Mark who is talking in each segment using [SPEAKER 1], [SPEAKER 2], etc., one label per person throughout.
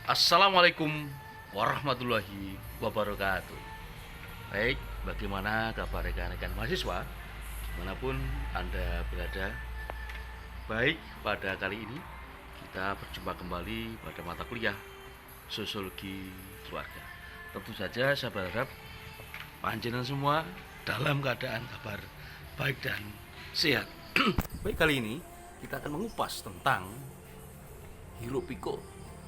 [SPEAKER 1] Assalamualaikum warahmatullahi wabarakatuh. Baik, bagaimana kabar rekan-rekan mahasiswa dimanapun Anda berada? Baik, pada kali ini kita berjumpa kembali pada mata kuliah Sosiologi Keluarga. Tentu saja saya berharap panjenengan semua dalam keadaan kabar baik dan sehat. Baik, kali ini kita akan mengupas tentang hiruk pikuk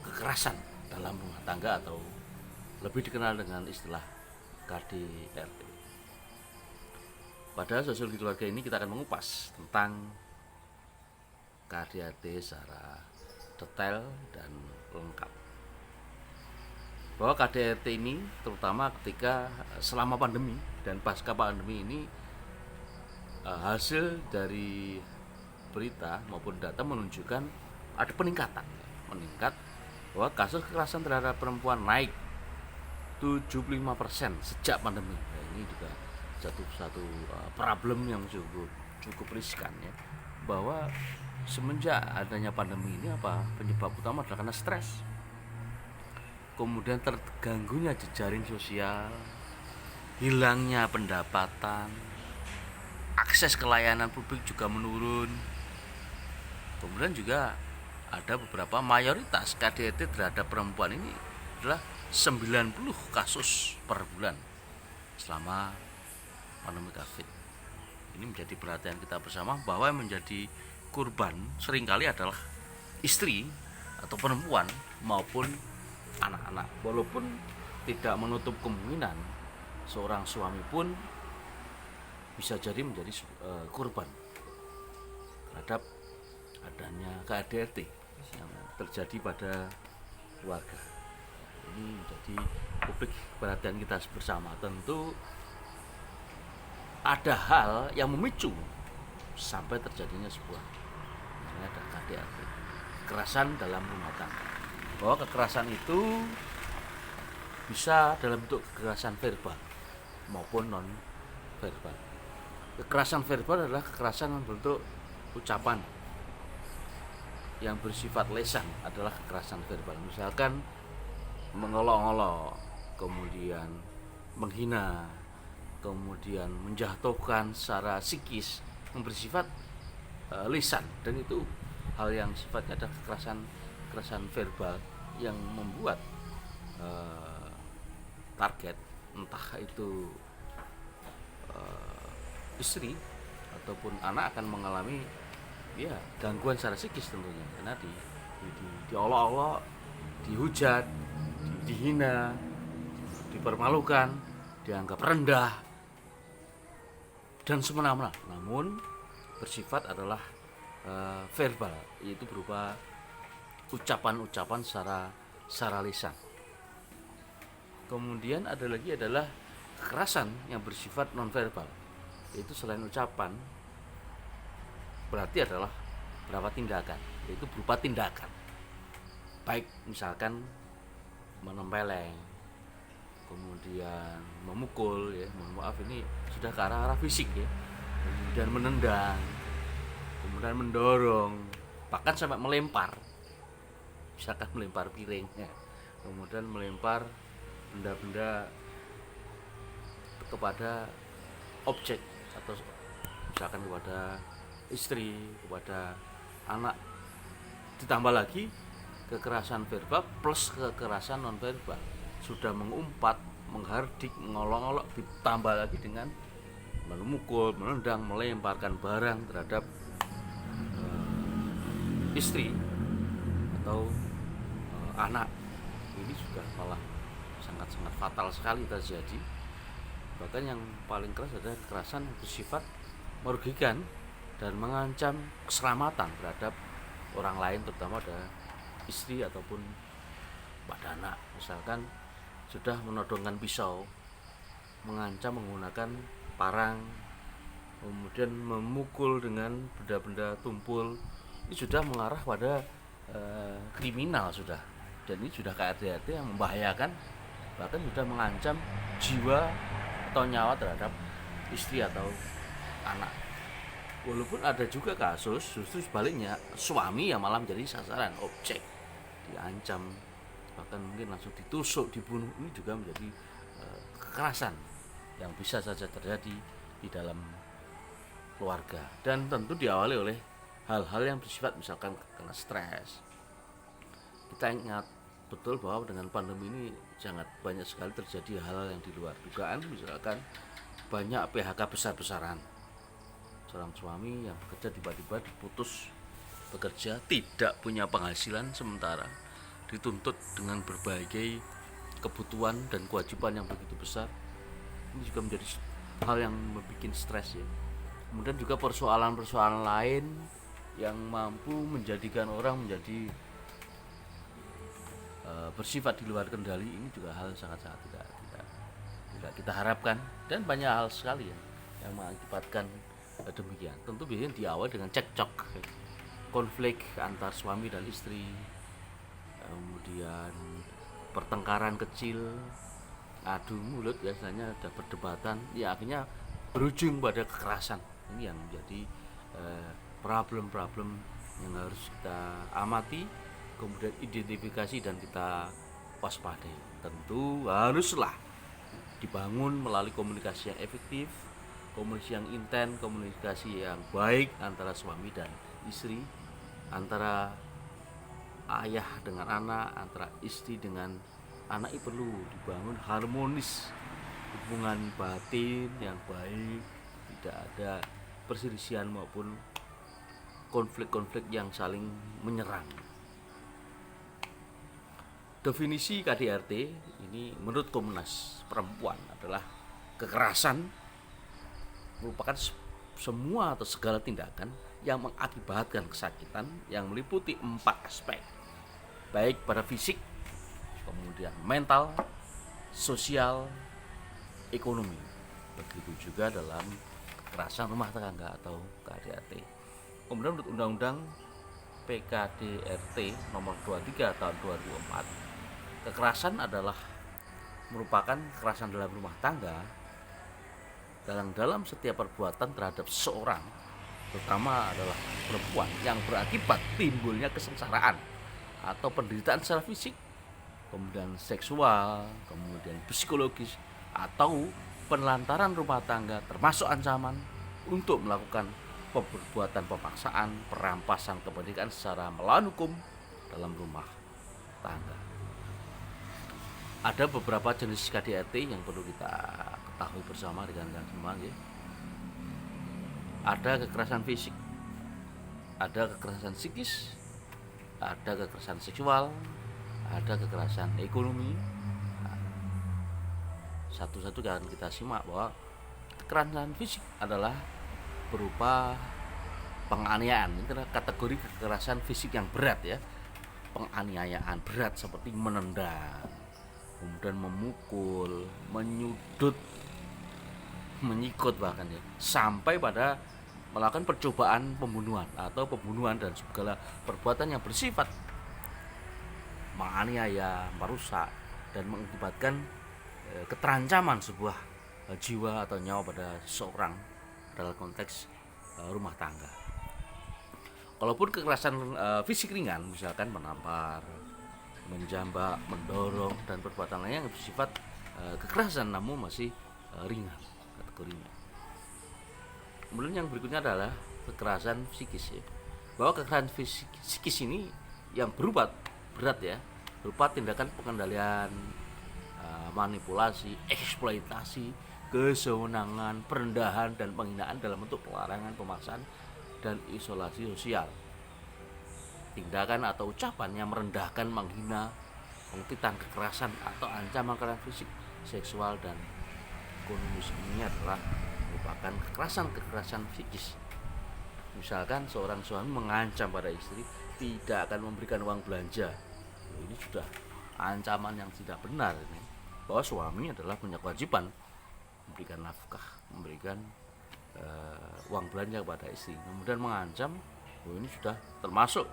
[SPEAKER 1] kekerasan dalam rumah tangga atau lebih dikenal dengan istilah KDRT. Pada sosiologi keluarga ini kita akan mengupas tentang KDRT secara detail dan lengkap. Bahwa KDRT ini terutama ketika selama pandemi dan pasca pandemi ini hasil dari berita maupun data menunjukkan ada meningkat bahwa kasus kekerasan terhadap perempuan naik 75% sejak pandemi. Nah, ini juga satu problem yang cukup riskan ya, bahwa semenjak adanya pandemi ini penyebab utama adalah karena stres, kemudian terganggunya jejaring sosial, hilangnya pendapatan, akses ke layanan publik juga menurun. Kemudian juga ada beberapa mayoritas KDRT terhadap perempuan ini adalah 90 kasus per bulan selama pandemi COVID. Ini menjadi perhatian kita bersama bahwa yang menjadi korban seringkali adalah istri atau perempuan maupun anak-anak. Walaupun tidak menutup kemungkinan seorang suami pun bisa jadi menjadi korban terhadap adanya KDRT yang terjadi pada keluarga. Ini menjadi topik perhatian kita bersama. Tentu ada hal yang memicu sampai terjadinya sebuah misalnya ada KDRT, kekerasan dalam rumah tangga. Bahwa kekerasan itu bisa dalam bentuk kekerasan verbal maupun non verbal. Kekerasan verbal adalah kekerasan bentuk ucapan yang bersifat lisan, adalah kekerasan verbal. Misalkan mengolok-olok, kemudian menghina, kemudian menjatuhkan secara psikis, yang bersifat lisan, dan itu hal yang sifatnya adalah kekerasan verbal yang membuat target, entah itu istri ataupun anak, akan mengalami gangguan secara psikis tentunya, karena diolok-olok, dihujat, dihina, dipermalukan, dianggap rendah dan semena-mena. Namun bersifat adalah verbal, yaitu berupa ucapan-ucapan secara lisan. Kemudian ada lagi adalah kekerasan yang bersifat non-verbal, yaitu selain ucapan berarti adalah beberapa tindakan, yaitu berupa tindakan, baik misalkan menempeleng, kemudian memukul ya, mohon maaf ini sudah ke arah fisik ya, kemudian menendang, kemudian mendorong, bahkan sampai melempar, misalkan melempar piring ya, kemudian melempar benda-benda kepada objek atau misalkan kepada istri, kepada anak. Ditambah lagi kekerasan verbal plus kekerasan non verbal, sudah mengumpat, menghardik, mengolok-olok, ditambah lagi dengan memukul, menendang, melemparkan barang terhadap istri atau anak. Ini sudah malah sangat-sangat fatal sekali terjadi. Bahkan yang paling keras adalah kekerasan bersifat merugikan dan mengancam keselamatan terhadap orang lain, terutama ada istri ataupun pada anak. Misalkan sudah menodongkan pisau, mengancam menggunakan parang, kemudian memukul dengan benda-benda tumpul, ini sudah mengarah pada kriminal sudah, dan ini sudah KDRT yang membahayakan, bahkan sudah mengancam jiwa atau nyawa terhadap istri atau anak. Walaupun ada juga kasus justru sebaliknya, suami yang malah menjadi sasaran, objek, diancam, bahkan mungkin langsung ditusuk, dibunuh. Ini juga menjadi kekerasan yang bisa saja terjadi di dalam keluarga, dan tentu diawali oleh hal-hal yang bersifat misalkan karena stres. Kita ingat betul bahwa dengan pandemi ini sangat banyak sekali terjadi hal-hal yang di luar dugaan, misalkan banyak PHK besar-besaran. Seorang suami yang bekerja tiba-tiba diputus bekerja, tidak punya penghasilan sementara, dituntut dengan berbagai kebutuhan dan kewajiban yang begitu besar. Ini juga menjadi hal yang membuat stres ya. Kemudian juga persoalan-persoalan lain yang mampu menjadikan orang menjadi bersifat di luar kendali, ini juga hal sangat-sangat tidak kita harapkan, dan banyak hal sekali ya yang mengakibatkan demikian. Tentu biasanya diawali dengan cekcok, konflik antar suami dan istri, kemudian pertengkaran kecil, adu mulut, biasanya ada perdebatan, ya akhirnya berujung pada kekerasan. Ini yang menjadi problem-problem yang harus kita amati, kemudian identifikasi dan kita waspadai. Tentu haruslah dibangun melalui komunikasi yang efektif, komunikasi yang intens, komunikasi yang baik antara suami dan istri, antara ayah dengan anak, antara istri dengan anak. Itu perlu dibangun harmonis, hubungan batin yang baik, tidak ada perselisihan maupun konflik-konflik yang saling menyerang. Definisi KDRT ini menurut Komnas Perempuan adalah kekerasan merupakan semua atau segala tindakan yang mengakibatkan kesakitan yang meliputi 4 aspek, baik pada fisik, kemudian mental, sosial, ekonomi. Begitu juga dalam kekerasan rumah tangga atau KDRT. Kemudian menurut Undang-Undang PKDRT nomor 23 tahun 2004, kekerasan adalah merupakan kekerasan dalam rumah tangga dalam setiap perbuatan terhadap seorang, terutama adalah perempuan, yang berakibat timbulnya kesengsaraan atau penderitaan secara fisik, kemudian seksual, kemudian psikologis, atau penelantaran rumah tangga, termasuk ancaman untuk melakukan perbuatan pemaksaan, perampasan kemerdekaan secara melawan hukum dalam rumah tangga. Ada beberapa jenis KDRT yang perlu kita ketahui bersama dengan semua ya. Ada kekerasan fisik, ada kekerasan psikis, ada kekerasan seksual, ada kekerasan ekonomi. Satu-satu kan kita simak bahwa kekerasan fisik adalah berupa penganiayaan. Ini adalah kategori kekerasan fisik yang berat ya. Penganiayaan berat seperti menendang, kemudian memukul, menyudut, menyikut bahkan ya, sampai pada melakukan percobaan pembunuhan atau pembunuhan dan segala perbuatan yang bersifat menganiaya, merusak, dan mengakibatkan keterancaman sebuah jiwa atau nyawa pada seorang dalam konteks rumah tangga. Kalaupun kekerasan fisik ringan, misalkan menampar, menjambak, mendorong, dan perbuatan lain yang bersifat kekerasan namun masih ringan kategorinya. Kemudian yang berikutnya adalah kekerasan psikis ya. Bahwa kekerasan psikis ini yang berupa berat ya, berupa tindakan pengendalian, manipulasi, eksploitasi, kesewenangan, perendahan, dan penghinaan dalam bentuk pelarangan, pemaksaan, dan isolasi sosial. Tindakan atau ucapan yang merendahkan, menghina, pengutitan kekerasan atau ancaman kekerasan fisik, seksual, dan ekonomis ini adalah merupakan kekerasan psikis. Misalkan seorang suami mengancam pada istri tidak akan memberikan uang belanja. Ini sudah ancaman yang tidak benar ini. Bahwa suami adalah punya kewajiban memberikan nafkah, memberikan uang belanja kepada istri. Kemudian mengancam, ini sudah termasuk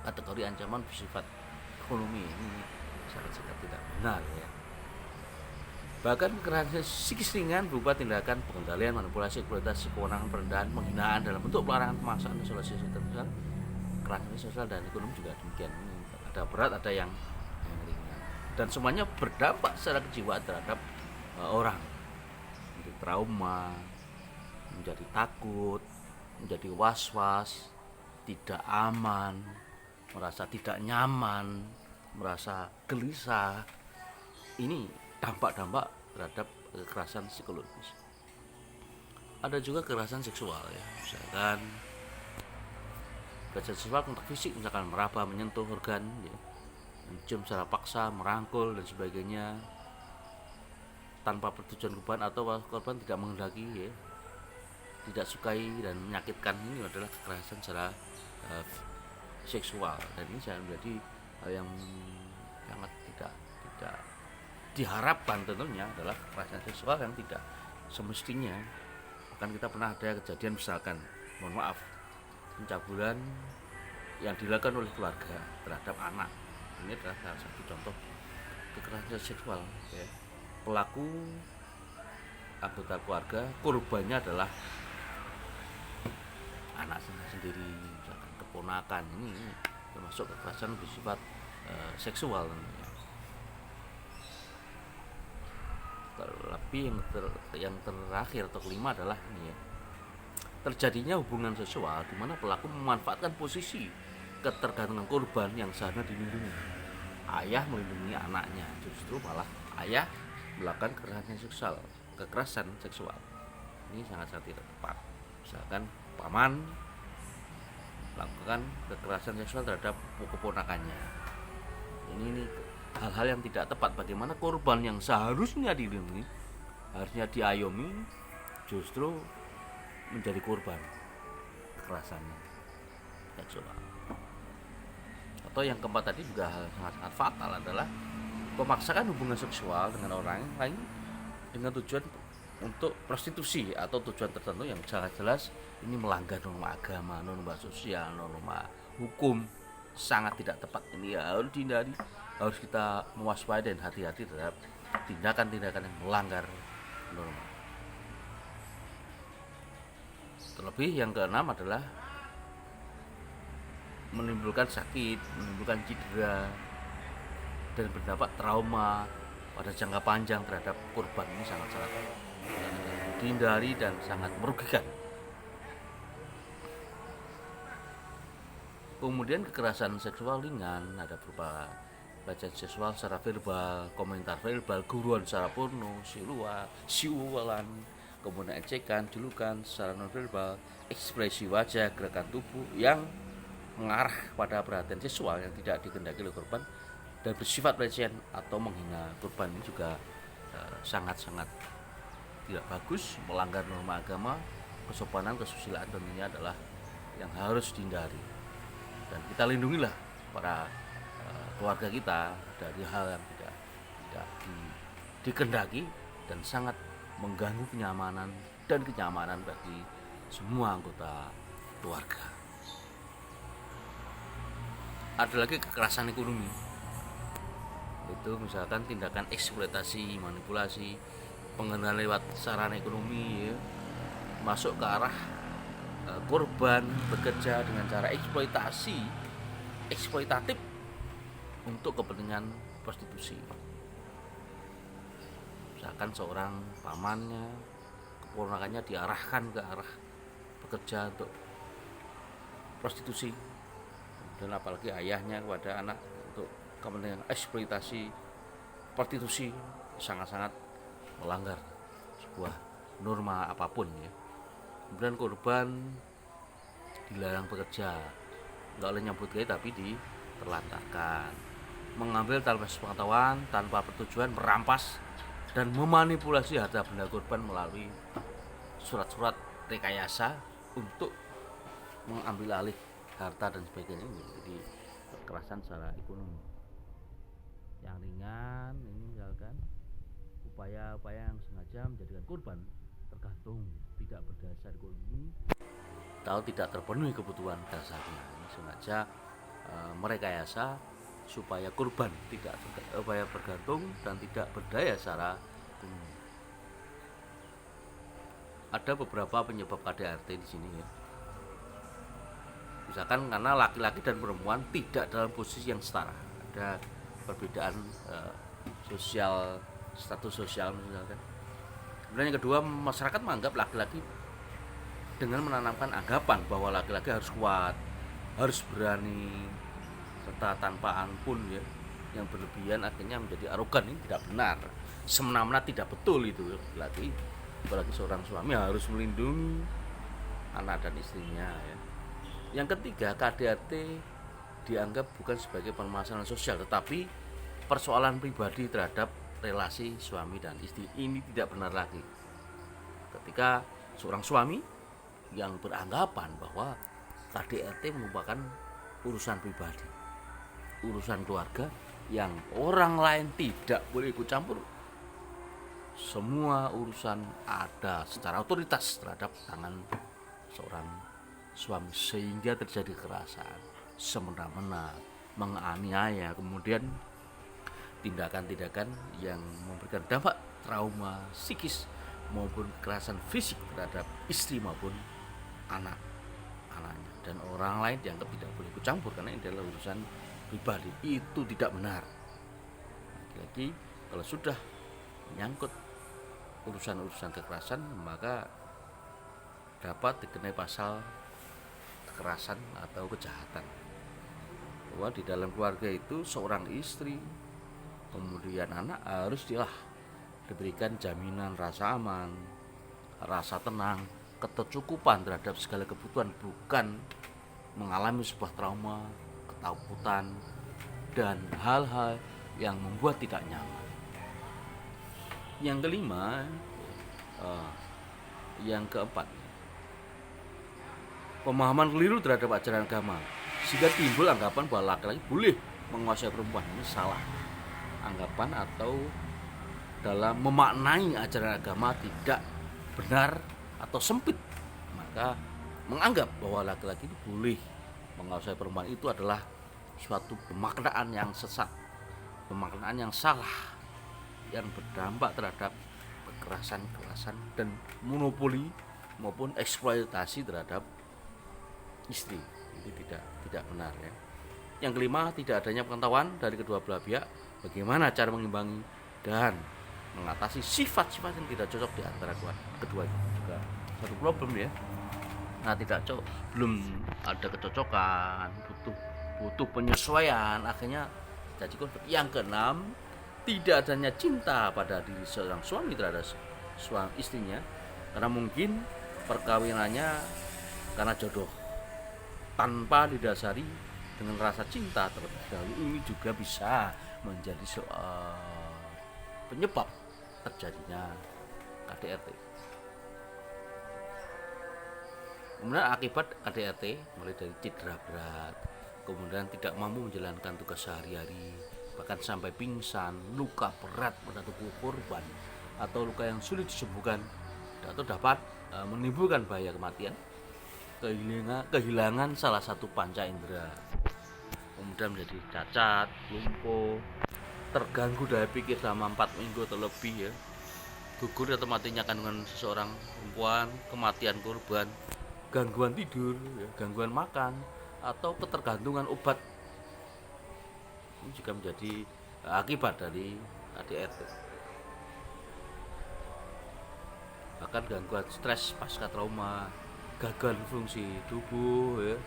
[SPEAKER 1] kategori ancaman bersifat ekonomi. Ini sangat-sangat tidak benar ya. Bahkan kekerasan psikis ringan berupa tindakan pengendalian, manipulasi, eksploitasi, kewenangan, perendahan, penghinaan dalam bentuk pelarangan, pemaksaan, isolasi sosial, kekerasan sosial, dan ekonomi juga demikian. Ada berat, ada yang dan semuanya berdampak secara kejiwaan terhadap orang, menjadi trauma, menjadi takut, menjadi was-was, tidak aman, merasa tidak nyaman, merasa gelisah. Ini dampak-dampak terhadap kekerasan psikologis. Ada juga kekerasan seksual ya, misalkan kekerasan seksual kontak fisik, misalkan meraba, menyentuh organ ya, mencium secara paksa, merangkul dan sebagainya tanpa persetujuan korban atau korban tidak menghendaki ya, tidak sukai dan menyakitkan. Ini adalah kekerasan secara seksual, dan ini sangat menjadi hal yang sangat tidak diharapkan. Tentunya adalah kekerasan seksual yang tidak semestinya. Bahkan kita pernah ada kejadian misalkan, mohon maaf, pencabulan yang dilakukan oleh keluarga terhadap anak. Ini adalah salah satu contoh kekerasan seksual ya. Pelaku anggota keluarga, korbannya adalah anak sendiri, misalkan keponakan. Ini termasuk kekerasan bersifat seksual. Terlebih yang terakhir atau kelima adalah ini ya, terjadinya hubungan seksual di mana pelaku memanfaatkan posisi ketergantungan korban yang seharusnya dilindungi. Ayah melindungi anaknya, justru malah ayah melakukan kekerasan seksual. Ini sangat-sangat tidak tepat. Misalkan paman melakukan kekerasan seksual terhadap keponakannya. Ini hal-hal yang tidak tepat. Bagaimana korban yang seharusnya dilindungi, harusnya diayomi, justru menjadi korban kekerasan seksual. Atau yang keempat tadi juga hal sangat fatal adalah memaksakan hubungan seksual dengan orang lain dengan tujuan untuk prostitusi atau tujuan tertentu yang sangat jelas ini melanggar norma agama, norma sosial, norma hukum. Sangat tidak tepat. Ini harus dihindari, harus kita mewaspadai dan hati-hati terhadap tindakan-tindakan yang melanggar norma. Terlebih yang keenam adalah menimbulkan sakit, menimbulkan cedera dan berdampak trauma pada jangka panjang terhadap korban. Ini sangat-sangat dihindari dan sangat merugikan. Kemudian kekerasan seksual ringan ada berupa pelecehan seksual secara verbal, komentar verbal, guruan secara porno, siulan, kemudian ejekan, julukan secara nonverbal, ekspresi wajah, gerakan tubuh yang mengarah pada perhatian seksual yang tidak dikehendaki oleh korban dan bersifat pelecehan atau menghina korban. Ini juga sangat-sangat tidak bagus, melanggar norma agama, kesopanan, kesusilaan. Tentunya adalah yang harus dihindari, dan kita lindungilah para keluarga kita dari hal yang tidak dikehendaki dan sangat mengganggu kenyamanan dan kenyamanan bagi semua anggota keluarga. Ada lagi kekerasan ekonomi, itu misalkan tindakan eksploitasi, manipulasi, pengenalan lewat sarana ekonomi ya, masuk ke arah korban bekerja dengan cara eksploitatif untuk kepentingan prostitusi. Misalkan seorang pamannya, keponakannya diarahkan ke arah bekerja untuk prostitusi, dan apalagi ayahnya kepada anak untuk kepentingan eksploitasi prostitusi, sangat-sangat melanggar sebuah norma apapun ya. Kemudian korban dilarang bekerja, nggak boleh nyambut gaya tapi diterlantarkan, mengambil tanpa sepengetahuan, tanpa persetujuan, merampas dan memanipulasi harta benda korban melalui surat-surat rekayasa untuk mengambil alih harta dan sebagainya. Jadi kekerasan secara ekonomi. Yang ringan ini misalkan upaya-upaya yang sengaja menjadikan korban tergantung, tidak berdasar ekonomi atau tidak terpenuhi kebutuhan dasarnya. Ini sengaja merekayasa supaya korban tidak upaya bergantung dan tidak berdaya secara ekonomi. Ada beberapa penyebab KDRT di sini ya. Misalkan karena laki-laki dan perempuan tidak dalam posisi yang setara, ada perbedaan sosial, status sosial misalkan. Kemudian yang kedua, masyarakat menganggap laki-laki dengan menanamkan anggapan bahwa laki-laki harus kuat, harus berani, serta tanpa ampun ya, yang berlebihan akhirnya menjadi arogan. Ini tidak benar, semena-mena tidak betul itu. Laki, apalagi seorang suami harus melindungi anak dan istrinya ya. Yang ketiga, KDRT dianggap bukan sebagai permasalahan sosial, tetapi persoalan pribadi terhadap relasi suami dan istri. Ini tidak benar lagi. Ketika seorang suami yang beranggapan bahwa KDRT merupakan urusan pribadi, urusan keluarga yang orang lain tidak boleh ikut campur, semua urusan ada secara otoritas terhadap tangan seorang suami, sehingga terjadi kekerasan semena-mena, menganiaya, kemudian tindakan-tindakan yang memberikan dampak trauma psikis maupun kekerasan fisik terhadap istri maupun anak-anaknya, dan orang lain dianggap tidak boleh ikut campur karena ini adalah urusan pribadi. Itu tidak benar. Lagi kalau sudah menyangkut urusan-urusan kekerasan, maka dapat dikenai pasal kekerasan atau kejahatan. Bahwa di dalam keluarga itu seorang istri kemudian anak harus diberikan jaminan rasa aman, rasa tenang, ketercukupan terhadap segala kebutuhan, bukan mengalami sebuah trauma, ketakutan, dan hal-hal yang membuat tidak nyaman. Yang kelima, yang keempat, pemahaman keliru terhadap ajaran agama, sehingga timbul anggapan bahwa laki-laki boleh menguasai perempuan. Ini salah anggapan, atau dalam memaknai ajaran agama tidak benar atau sempit, maka menganggap bahwa laki-laki itu boleh menguasai perempuan itu adalah suatu pemaknaan yang sesat, pemaknaan yang salah, yang berdampak terhadap kekerasan dan monopoli maupun eksploitasi terhadap istri. Itu tidak benar ya. Yang kelima, tidak adanya pengetahuan dari kedua belah pihak bagaimana cara mengimbangi dan mengatasi sifat-sifat yang tidak cocok di antara kedua. Juga satu problem ya. Nah, belum ada kecocokan, butuh penyesuaian, akhirnya jadi konflik. Yang keenam, tidak adanya cinta pada diri seorang suami terhadap suami istrinya, karena mungkin perkawinannya karena jodoh tanpa didasari dengan rasa cinta terlebih dahulu. Ini juga bisa menjadi penyebab terjadinya KDRT. Kemudian akibat KDRT mulai dari cedera berat, kemudian tidak mampu menjalankan tugas sehari-hari, bahkan sampai pingsan, luka berat pada tubuh korban, atau luka yang sulit disembuhkan, atau dapat menimbulkan bahaya kematian, kehilangan salah satu panca indera, kemudian menjadi cacat, lumpuh, terganggu daya pikir selama 4 minggu atau lebih ya, gugur atau matinya kandungan seseorang perempuan, kematian korban, gangguan tidur ya, gangguan makan, atau ketergantungan obat. Ini juga menjadi akibat dari KDRT. Bahkan gangguan stres pasca trauma, gagal fungsi tubuh ya,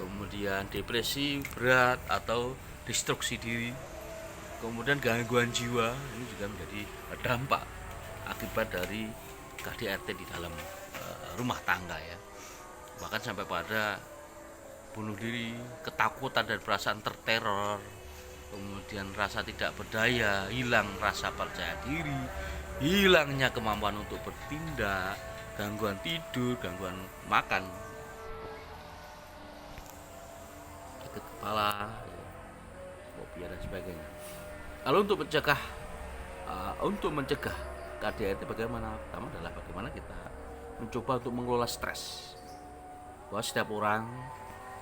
[SPEAKER 1] kemudian depresi berat atau destruksi diri, kemudian gangguan jiwa. Ini juga menjadi dampak akibat dari KDRT di dalam rumah tangga ya. Bahkan sampai pada bunuh diri, ketakutan dan perasaan terteror, kemudian rasa tidak berdaya, hilang rasa percaya diri, hilangnya kemampuan untuk bertindak, gangguan tidur, gangguan makan, sakit kepala, fobia dan sebagainya. Lalu untuk mencegah KDRT bagaimana? Pertama adalah bagaimana kita mencoba untuk mengelola stres. Bahwa setiap orang,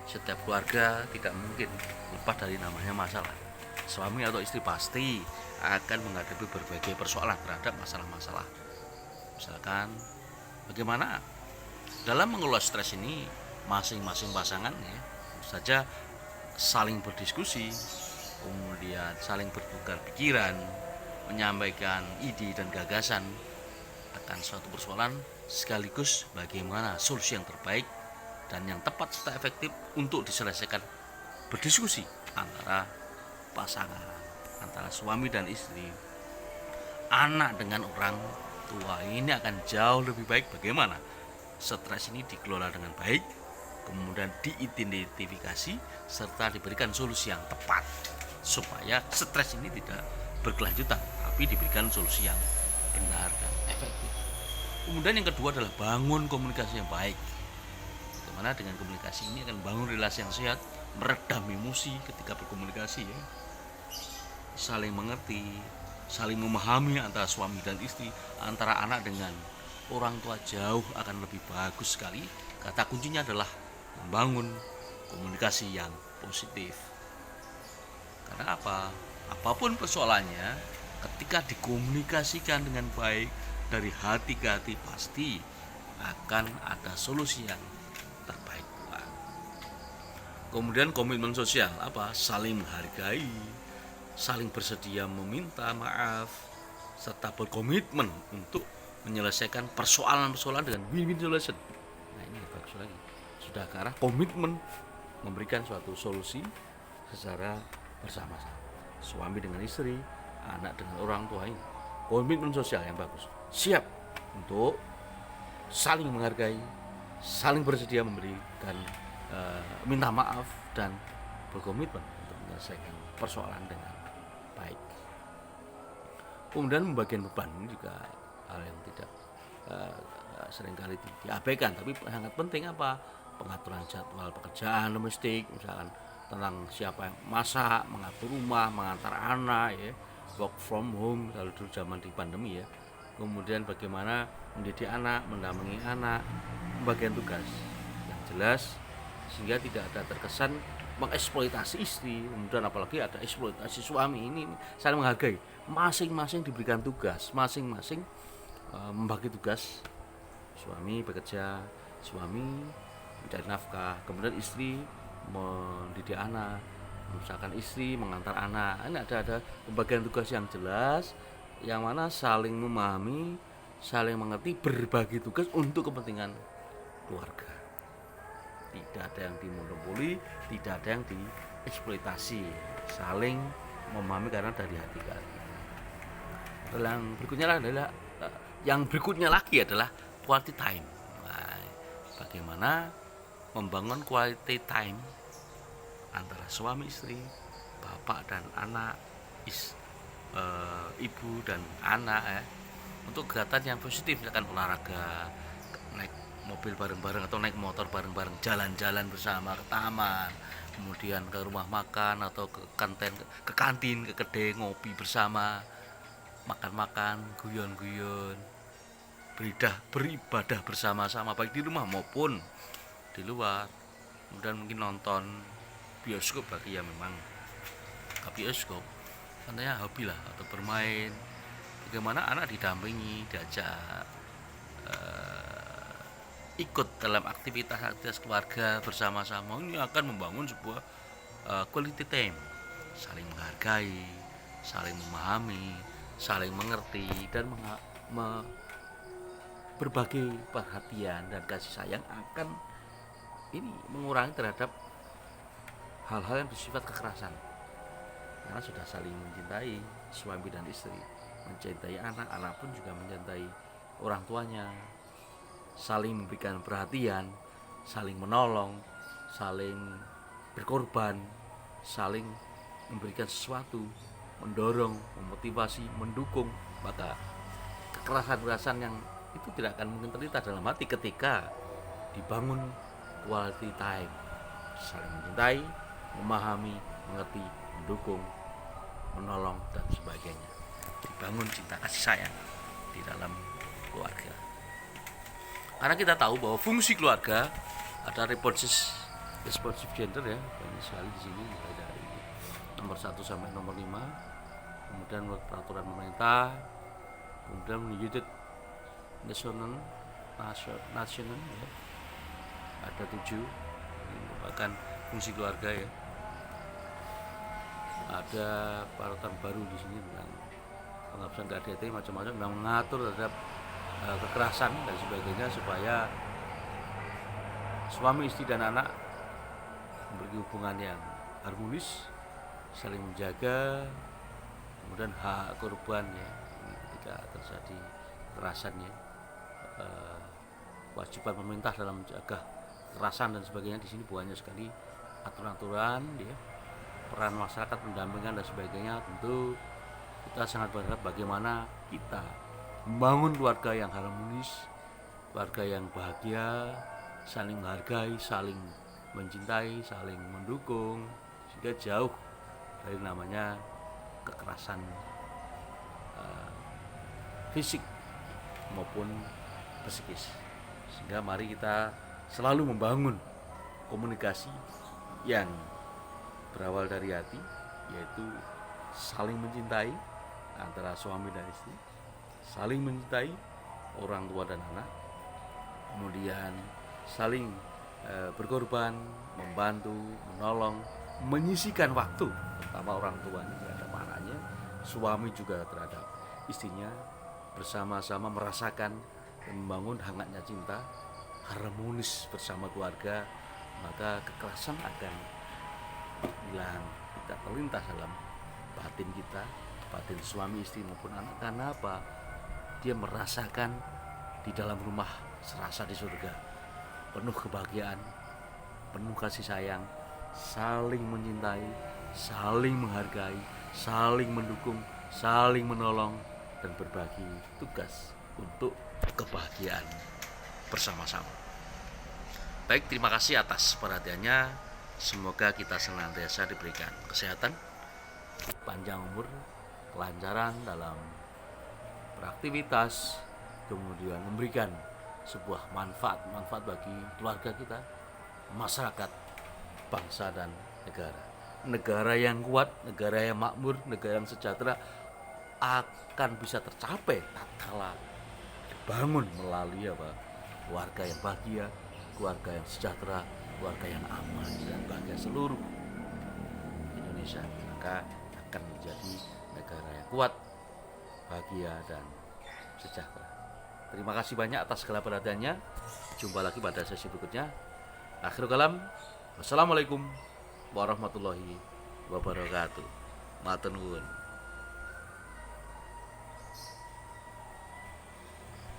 [SPEAKER 1] setiap keluarga tidak mungkin lepas dari namanya masalah. Suami atau istri pasti akan menghadapi berbagai persoalan terhadap masalah-masalah. Misalkan bagaimana dalam mengelola stres ini, masing-masing pasangan ya saja saling berdiskusi, kemudian terlibat, saling bertukar pikiran, menyampaikan ide dan gagasan akan suatu persoalan, sekaligus bagaimana solusi yang terbaik dan yang tepat serta efektif untuk diselesaikan. Berdiskusi antara pasangan, antara suami dan istri, anak dengan orang tua, ini akan jauh lebih baik. Bagaimana stres ini dikelola dengan baik, kemudian diidentifikasi serta diberikan solusi yang tepat supaya stres ini tidak berkelanjutan, tapi diberikan solusi yang benar dan efektif. Kemudian yang kedua adalah bangun komunikasi yang baik. Bagaimana dengan komunikasi ini akan bangun relasi yang sehat, meredam emosi ketika berkomunikasi ya. Saling mengerti, saling memahami antara suami dan istri, antara anak dengan orang tua jauh akan lebih bagus sekali. Kata kuncinya adalah membangun komunikasi yang positif. Karena apa? Apapun persoalannya, ketika dikomunikasikan dengan baik dari hati ke hati, pasti akan ada solusi yang terbaik pula. Kemudian komitmen sosial apa? Saling menghargai, saling bersedia meminta maaf, serta berkomitmen untuk menyelesaikan persoalan-persoalan dengan win-win solution. Nah ini bagus lagi, sudah ke arah komitmen memberikan suatu solusi secara bersama-sama, suami dengan istri, anak dengan orang tua. Ini komitmen sosial yang bagus, siap untuk saling menghargai, saling bersedia memberikan minta maaf, dan berkomitmen untuk menyelesaikan persoalan dengan baik. Kemudian membagikan beban ini juga hal yang tidak seringkali diabaikan, tapi sangat penting. Apa? Pengaturan jadwal pekerjaan domestik, misalkan tentang siapa yang masak, mengatur rumah, mengantar anak ya, work from home kalau dulu zaman di pandemi ya. Kemudian bagaimana mendidik anak, mendampingi anak, pembagian tugas yang jelas sehingga tidak ada terkesan mengeksploitasi istri, kemudian apalagi ada eksploitasi suami. Ini saling menghargai, masing-masing diberikan tugas, masing-masing membagi tugas. Suami bekerja, suami mencari nafkah, kemudian istri mendidik anak, misalkan istri mengantar anak. Ini ada pembagian tugas yang jelas, yang mana saling memahami, saling mengerti, berbagi tugas untuk kepentingan keluarga. Tidak ada yang dimonopoli, tidak ada yang dieksploitasi, saling memahami karena dari hati ke hati. Yang berikutnya lagi adalah quality time. Nah, bagaimana membangun quality time antara suami istri, bapak dan anak, ibu dan anak ya, untuk kegiatan yang positif, misalkan olahraga, naik mobil bareng-bareng atau naik motor bareng-bareng, jalan-jalan bersama ke taman, kemudian ke rumah makan atau ke kantin, ke kedai ngopi bersama, makan-makan, guyon-guyon, beribadah bersama-sama baik di rumah maupun di luar. Kemudian mungkin nonton bioskop bagi yang memang ke bioskop, katanya hobi lah, atau bermain. Bagaimana anak didampingi, diajak ikut dalam aktivitas keluarga bersama-sama. Ini akan membangun sebuah quality time, saling menghargai, saling memahami, saling mengerti, dan berbagi perhatian dan kasih sayang akan ini mengurangi terhadap hal-hal yang bersifat kekerasan, karena sudah saling mencintai, suami dan istri mencintai anak, anak pun juga mencintai orang tuanya, saling memberikan perhatian, saling menolong, saling berkorban, saling memberikan sesuatu, mendorong, memotivasi, mendukung. Maka kekerasan-kekerasan yang itu tidak akan mungkin terlintas dalam hati ketika dibangun quality time, saling mencintai, memahami, mengerti, mendukung, menolong, dan sebagainya. Dibangun cinta kasih sayang di dalam keluarga. Karena kita tahu bahwa fungsi keluarga ada responsive gender ya, banyak sekali di sini, mulai dari nomor 1 sampai nomor 5. Kemudian peraturan pemerintah, kemudian United National ya, ada 7. Ini merupakan fungsi keluarga ya. ada peraturan baru di sini tentang penghapusan KDRT macam-macam yang mengatur terhadap kekerasan dan sebagainya, supaya suami istri dan anak memiliki hubungan yang harmonis, saling menjaga, kemudian hak korban ya ketika terjadi kekerasannya, kewajiban pemerintah dalam menjaga kekerasan dan sebagainya. Di sini banyak sekali aturan-aturan ya, peran masyarakat, pendampingan dan sebagainya. Tentu kita sangat berharap bagaimana kita membangun keluarga yang harmonis, keluarga yang bahagia, saling menghargai, saling mencintai, saling mendukung, sehingga jauh dari namanya kekerasan fisik maupun psikis. Sehingga mari kita selalu membangun komunikasi yang berawal dari hati, yaitu saling mencintai antara suami dan istri, saling mencintai orang tua dan anak, kemudian saling berkorban, membantu, menolong, menyisihkan waktu, terutama orang tua ini terhadap anaknya, suami juga terhadap istrinya, bersama-sama merasakan dan membangun hangatnya cinta, harmonis bersama keluarga. Maka kekerasan akan hilang, tidak terlintas dalam batin kita, batin suami istri maupun anak. Karena apa? Dia merasakan di dalam rumah serasa di surga, penuh kebahagiaan, penuh kasih sayang, saling mencintai, saling menghargai, saling mendukung, saling menolong, dan berbagi tugas untuk kebahagiaan bersama-sama. Baik, terima kasih atas perhatiannya. Semoga kita senantiasa diberikan kesehatan, panjang umur, kelancaran dalam beraktivitas, kemudian memberikan sebuah manfaat bagi keluarga kita, masyarakat, bangsa dan negara. Negara yang kuat, negara yang makmur, negara yang sejahtera akan bisa tercapai tatkala dibangun melalui keluarga yang bahagia, keluarga yang sejahtera, keluarga yang aman dan bahagia seluruh Indonesia. Maka akan menjadi negara yang kuat, bahagia dan sejahtera. Terima kasih banyak atas segala perhatiannya. Jumpa lagi pada sesi berikutnya. Akhirul kalam, wassalamualaikum warahmatullahi wabarakatuh. Matur nuwun.